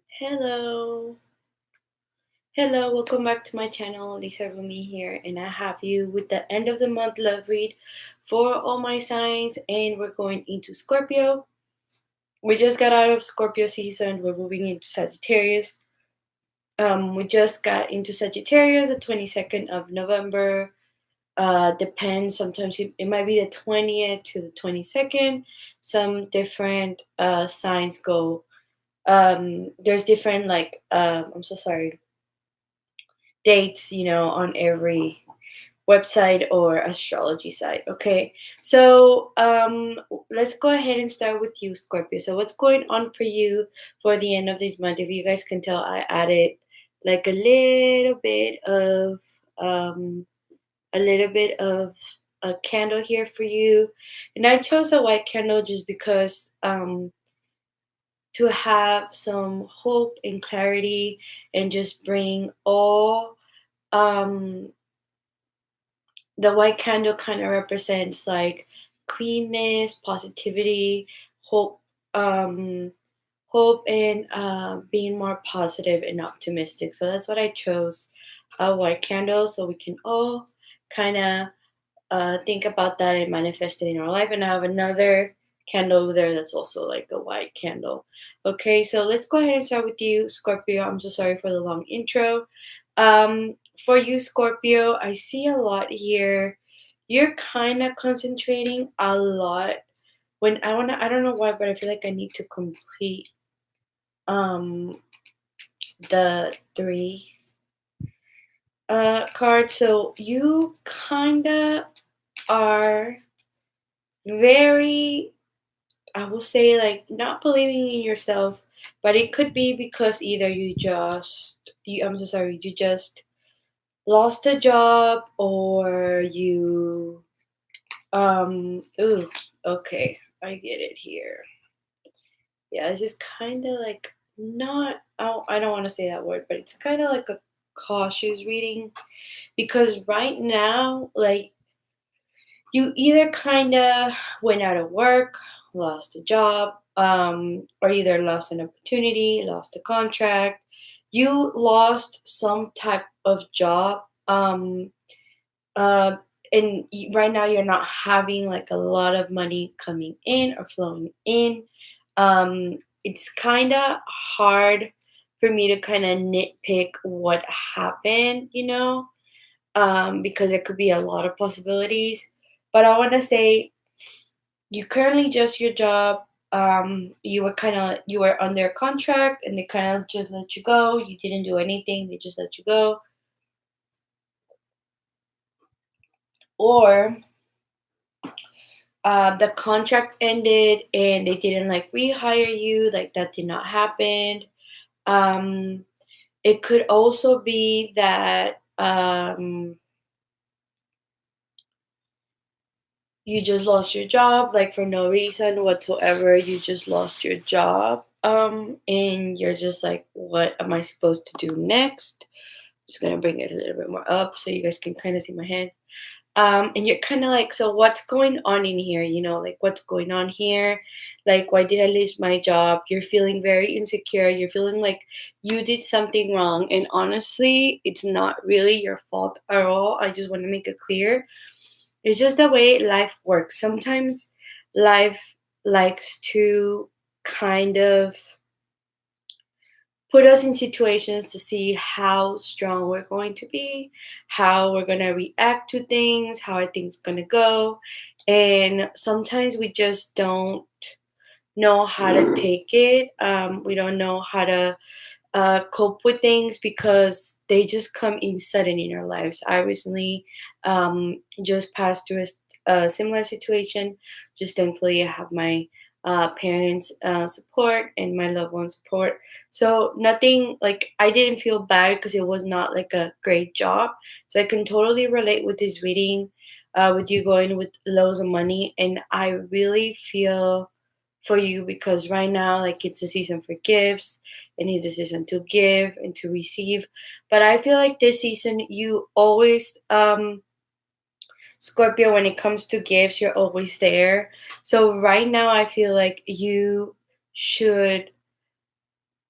Hello. Hello, welcome back to my channel. Lisa Rumi here, and I have you with the end of the month love read for all my signs, and we're going into Scorpio. We just got out of Scorpio season, we're moving into Sagittarius. We just got into Sagittarius the 22nd of November. Depends, sometimes it might be the 20th to the 22nd. Some different signs go. There's different, like, I'm so sorry, dates, on every website or astrology site. Okay, so let's go ahead and start with you, Scorpio. So, what's going on for you for the end of this month? If you guys can tell, I added like um, a little bit of a candle here for you, and I chose a white candle just because to have some hope and clarity and just bring all um the white candle kind of represents like cleanness, positivity, hope, um, hope, and being more positive and optimistic. So that's what I chose, a white candle, so we can all kind of think about that and manifest it in our life. And I have another candle over there that's also like a white candle. Okay, so let's go ahead and start with you, Scorpio. I'm so sorry for the long intro. For you, Scorpio, I see a lot here. You're kind of concentrating a lot. When I don't know why, but I feel like I need to complete um the three cards. So you kind of are very, I will say, like, not believing in yourself, but it could be because either I'm so sorry, you just lost a job, or you, ooh, okay, I get it here. Yeah, it's just kind of like not, I don't want to say that word, but it's kind of like a cautious reading because right now, like, you either kind of went out of work, lost a job, or either lost an opportunity, lost a contract. You lost some type of job, uh, and right now you're not having like a lot of money coming in or flowing in. It's kind of hard for me to kind of nitpick what happened, because it could be a lot of possibilities. But I want to say you currently just your job. You were under contract, and they kind of just let you go. You didn't do anything; they just let you go. Or the contract ended, and they didn't like rehire you. Like that did not happen. Um, it could also be that you just lost your job, like for no reason whatsoever. You just lost your job, and you're just like, what am I supposed to do next? Just gonna bring it a little bit more up so you guys can kind of see my hands. And you're kind of like, so what's going on in here? Like, what's going on here? Like, why did I lose my job? You're feeling very insecure. You're feeling like you did something wrong, and honestly, it's not really your fault at all. I just want to make it clear, it's just the way life works. Sometimes life likes to kind of put us in situations to see how strong we're going to be, how we're going to react to things, how are things going to go. And sometimes we just don't know how to take it. We don't know how to cope with things because they just come in sudden in our lives. I recently just passed through a similar situation. Just thankfully, I have my parents' support and my loved ones' support. So nothing, like, I didn't feel bad because it was not like a great job. So I can totally relate with this reading, with you going with loads of money, and I really feel for you because right now, like, it's a season for gifts, and it's a season to give and to receive. But I feel like this season, you always, Scorpio, when it comes to gifts, you're always there. So right now, I feel like you should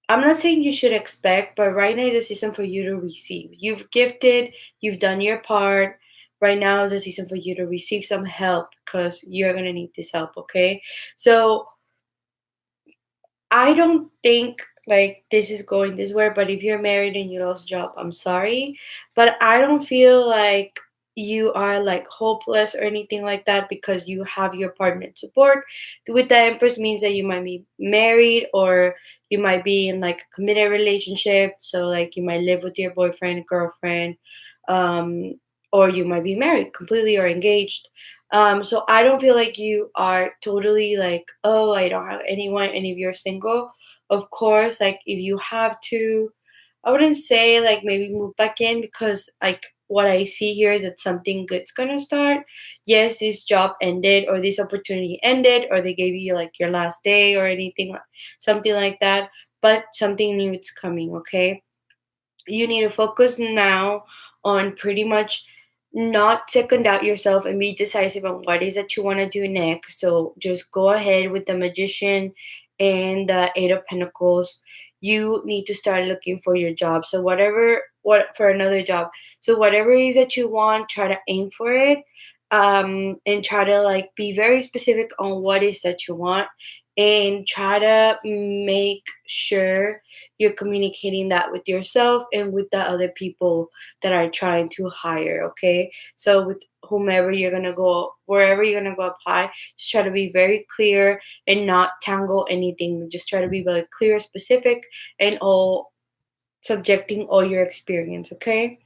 I'm not saying you should expect, but right now is the season for you to receive. You've gifted, you've done your part. Right now is the season for you to receive some help because you're gonna need this help, okay? So I don't think like this is going this way, but if you're married and you lost a job, I'm sorry. But I don't feel like you are like hopeless or anything like that because you have your partner to support. With the Empress means that you might be married or you might be in like a committed relationship. So like you might live with your boyfriend, girlfriend, um, or you might be married completely or engaged. So I don't feel like you are totally like, oh, I don't have anyone. And if you're single, of course, like if you have to, I wouldn't say like maybe move back in because like what I see here is that something good's gonna start. Yes, this job ended or this opportunity ended or they gave you like your last day or anything, something like that. But something new is coming, okay? You need to focus now on pretty much not second out yourself and be decisive on what is that you want to do next. So just go ahead with the magician and the eight of pentacles. You need to start looking for your job. So whatever what for another job. So whatever it is that you want, try to aim for it. And try to like be very specific on what is that you want and try to make sure you're communicating that with yourself and with the other people that are trying to hire, okay? So with whomever you're gonna go, wherever you're gonna go apply, just try to be very clear and not tangle anything. Just try to be very clear, specific, and all subjecting all your experience, okay?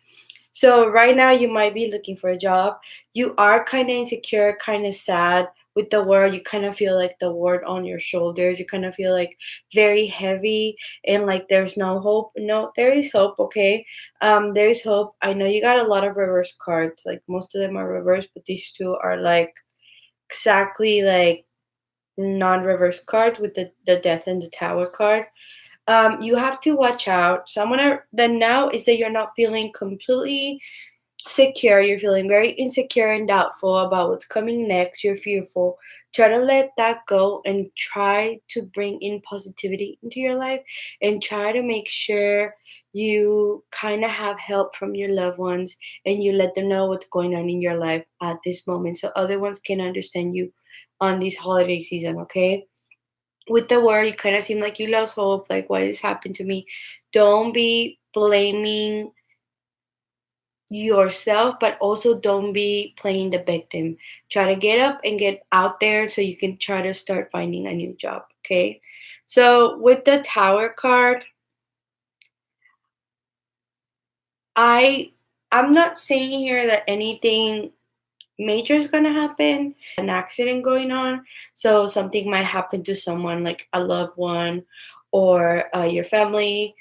So right now you might be looking for a job. You are kind of insecure, kind of sad with the world. You kind of feel like the world on your shoulders. You kind of feel like very heavy and like there's no hope. No, there is hope, okay? There is hope. I know you got a lot of reverse cards. Like most of them are reverse, but these two are like exactly like non-reverse cards with the death and the tower card. You have to watch out. Someone are then now is that you're not feeling completely secure, you're feeling very insecure and doubtful about what's coming next, you're fearful, try to let that go and try to bring in positivity into your life and try to make sure you kind of have help from your loved ones and you let them know what's going on in your life at this moment so other ones can understand you on this holiday season, okay? With the war, you kind of seem like you lost hope, like what has happened to me. Don't be blaming yourself, but also don't be playing the victim. Try to get up and get out there so you can try to start finding a new job. Okay. So with the tower card, I I'm not saying here that anything major is gonna happen, an accident going on. So something might happen to someone like a loved one or your family,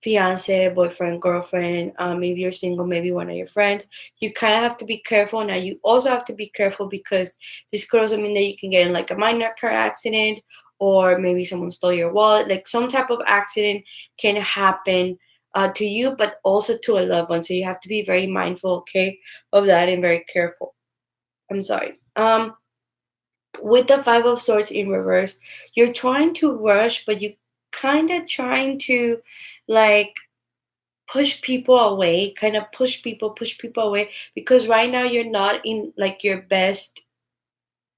fiance, boyfriend, girlfriend. Maybe you're single, maybe one of your friends. You kind of have to be careful. Now you also have to be careful because this could also mean that you can get in like a minor car accident or maybe someone stole your wallet. Like some type of accident can happen to you, but also to a loved one. So you have to be very mindful, okay, of that and very careful. I'm sorry. With the Five of Swords in reverse, you're trying to rush, but you kind of trying to like push people away, kind of push people away because right now you're not in like your best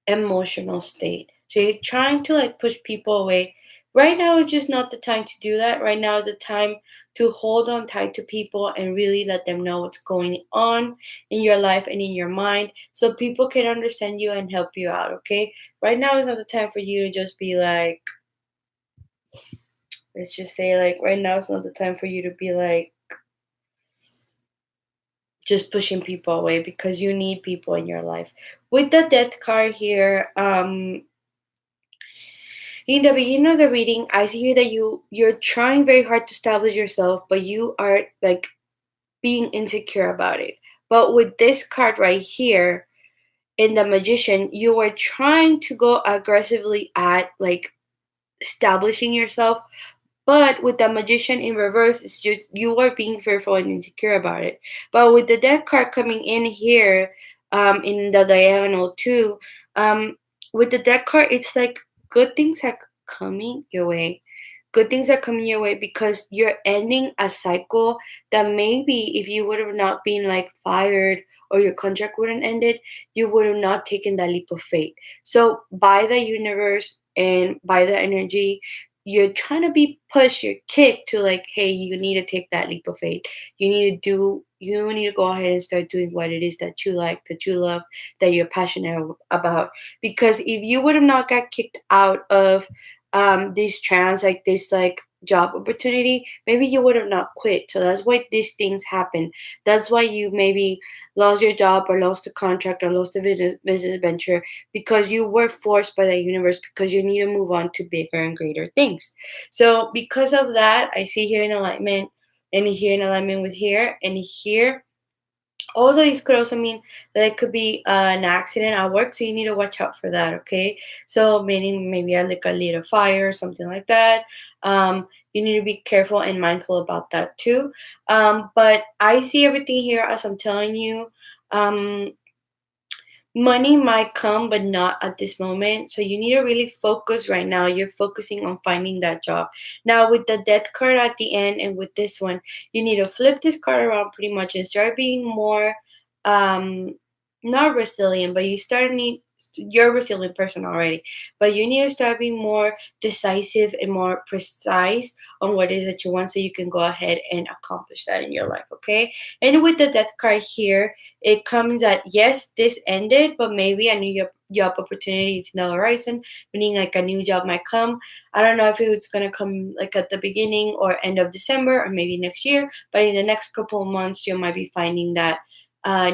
emotional state. So you're trying to like push people away. Right now it's just not the time to do that. Right now is the time to hold on tight to people and really let them know what's going on in your life and in your mind so people can understand you and help you out, okay? Right now is not the time for you to just be like, let's just say like right now it's not the time for you to be like just pushing people away because you need people in your life. With the death card here, in the beginning of the reading, I see here that you're trying very hard to establish yourself, but you are like being insecure about it. But with this card right here in the magician, you are trying to go aggressively at like establishing yourself, but with the magician in reverse, it's just you are being fearful and insecure about it. But with the death card coming in here, in the diagonal too, with the death card, it's like good things are coming your way. Good things are coming your way because you're ending a cycle that maybe if you would have not been like fired or your contract wouldn't ended, you would have not taken that leap of faith. So by the universe and by the energy, you're trying to be pushed, you're kicked to like, hey, you need to take that leap of faith. You need to go ahead and start doing what it is that you like, that you love, that you're passionate about. Because if you would have not got kicked out of these trans like this like job opportunity, maybe you would have not quit. So that's why these things happen. That's why you maybe lost your job or lost the contract or lost the business venture, because you were forced by the universe, because you need to move on to bigger and greater things. So because of that, I see here in alignment, and here in alignment with here and here. Also, this could also mean that it could be an accident at work, so you need to watch out for that. Okay, so meaning maybe like a little fire or something like that. You need to be careful and mindful about that too. But I see everything here as I'm telling you. Money might come, but not at this moment. So you need to really focus right now. You're focusing on finding that job. Now, with the death card at the end and with this one, you need to flip this card around pretty much and start being more, um, not resilient, but you're a resilient person already, but you need to start being more decisive and more precise on what it is that you want so you can go ahead and accomplish that in your life, okay? And with the death card here, it comes that yes, this ended, but maybe a new job opportunity is in the horizon, meaning like a new job might come. I don't know if it's gonna come like at the beginning or end of December or maybe next year, but in the next couple of months, you might be finding that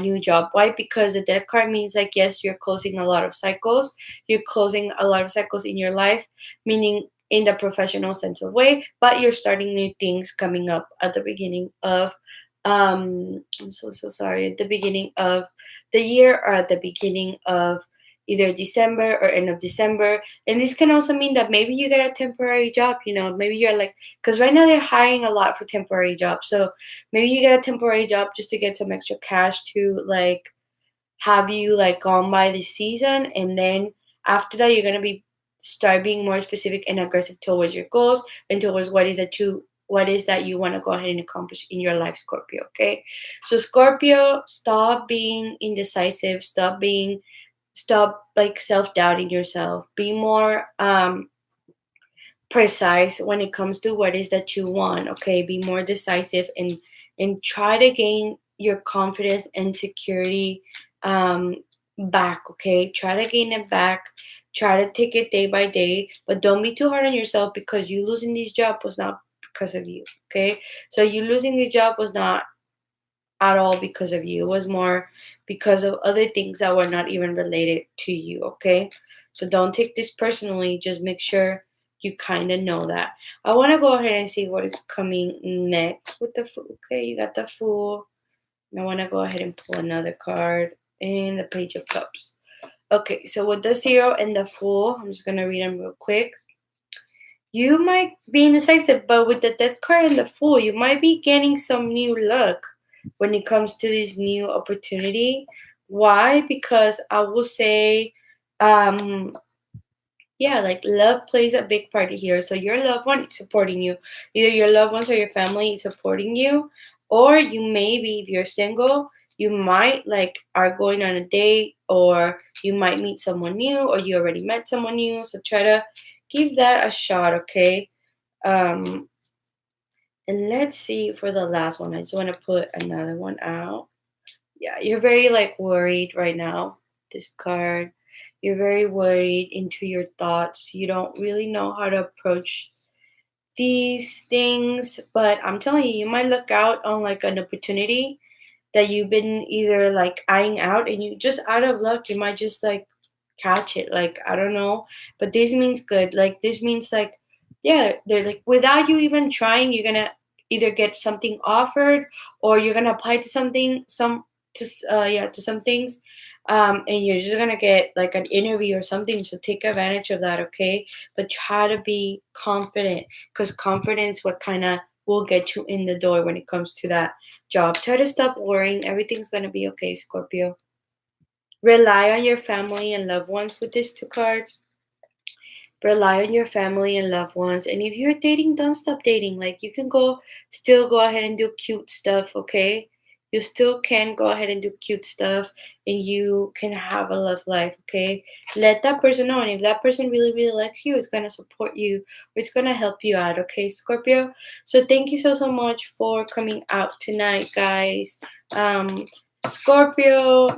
new job. Why? Because the death card means like yes, you're closing a lot of cycles. You're closing a lot of cycles in your life, meaning in the professional sense of way, but you're starting new things coming up at the beginning of I'm so sorry, at the beginning of the year or at the beginning of either December or end of December. And this can also mean that maybe you get a temporary job, maybe you're like, because right now they're hiring a lot for temporary jobs. So maybe you get a temporary job just to get some extra cash to like have you like gone by the season, and then after that you're gonna be start being more specific and aggressive towards your goals and towards what is that you want to go ahead and accomplish in your life, Scorpio. Okay, so Scorpio, stop being indecisive, stop like self-doubting yourself, be more precise when it comes to what is that you want. Okay, be more decisive and try to gain your confidence and security um back. Okay, try to gain it back, try to take it day by day, but don't be too hard on yourself, because you losing this job was not because of you. Okay, so you losing the job was not at all because of you. It was more because of other things that were not even related to you, okay? So don't take this personally. Just make sure you kind of know that. I want to go ahead and see what is coming next with the Fool. Okay, you got the Fool. And I want to go ahead and pull another card and the Page of Cups. Okay, so with the Zero and the Fool, I'm just going to read them real quick. You might be indecisive, but with the Death card and the Fool, you might be getting some new luck when it comes to this new opportunity. Why? Because I will say, um, yeah, like love plays a big part here. So your loved one is supporting you. Either your loved ones or your family is supporting you, or you maybe, if you're single, you might like are going on a date, or you might meet someone new, or you already met someone new. So try to give that a shot, okay? Um, and let's see for the last one. I just want to put another one out. Yeah, you're very like worried right now. This card, you're very worried into your thoughts. You don't really know how to approach these things, but I'm telling you, you might look out on like an opportunity that you've been either like eyeing out, and you just out of luck you might just like catch it, like I don't know, but this means good. Like this means like, yeah, they're like without you even trying, you're gonna either get something offered, or you're gonna apply to something some to yeah, to some things, and you're just gonna get like an interview or something. So take advantage of that, okay? But try to be confident, because confidence what kind of will get you in the door when it comes to that job. Try to stop worrying. Everything's going to be okay, Scorpio. Rely on your family and loved ones with these two cards. rely on your family and loved ones. And if you're dating, don't stop dating. Like you can go still go ahead and do cute stuff, okay? You still can go ahead and do cute stuff and you can have a love life, okay? Let that person know. And if that person really, really likes you, it's gonna support you or it's gonna help you out, okay, Scorpio? So thank you so much for coming out tonight, guys. Scorpio,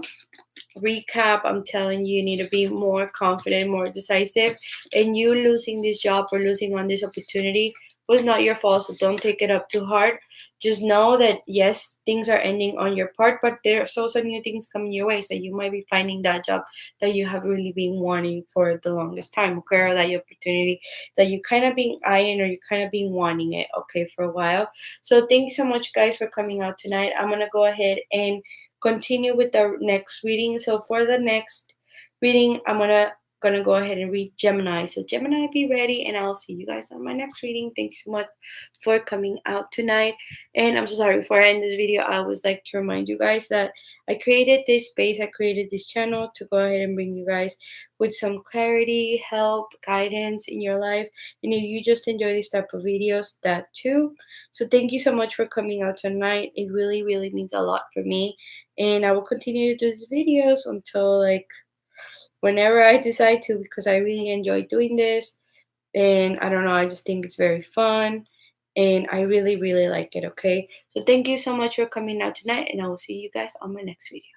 recap, I'm telling you, you need to be more confident, more decisive. And you losing this job or losing on this opportunity was not your fault, so don't take it up too hard. Just know that yes, things are ending on your part, but there's also new things coming your way. So you might be finding that job that you have really been wanting for the longest time, okay? Or that opportunity that you kind of been eyeing or you kind of been wanting it, okay, for a while. So thank you so much, guys, for coming out tonight. I'm gonna go ahead and continue with the next reading. So for the next reading, I'm gonna go ahead and read Gemini. So Gemini, be ready, and I'll see you guys on my next reading. Thanks so much for coming out tonight. And I'm so sorry, before I end this video, I always like to remind you guys that I created this space, I created this channel to go ahead and bring you guys with some clarity, help, guidance in your life. And if you just enjoy these type of videos, that too. So thank you so much for coming out tonight. It really, really means a lot for me. And I will continue to do these videos until like whenever I decide to, because I really enjoy doing this. And I don't know, I just think it's very fun and I really, really like it. Okay, so thank you so much for coming out tonight, and I will see you guys on my next video.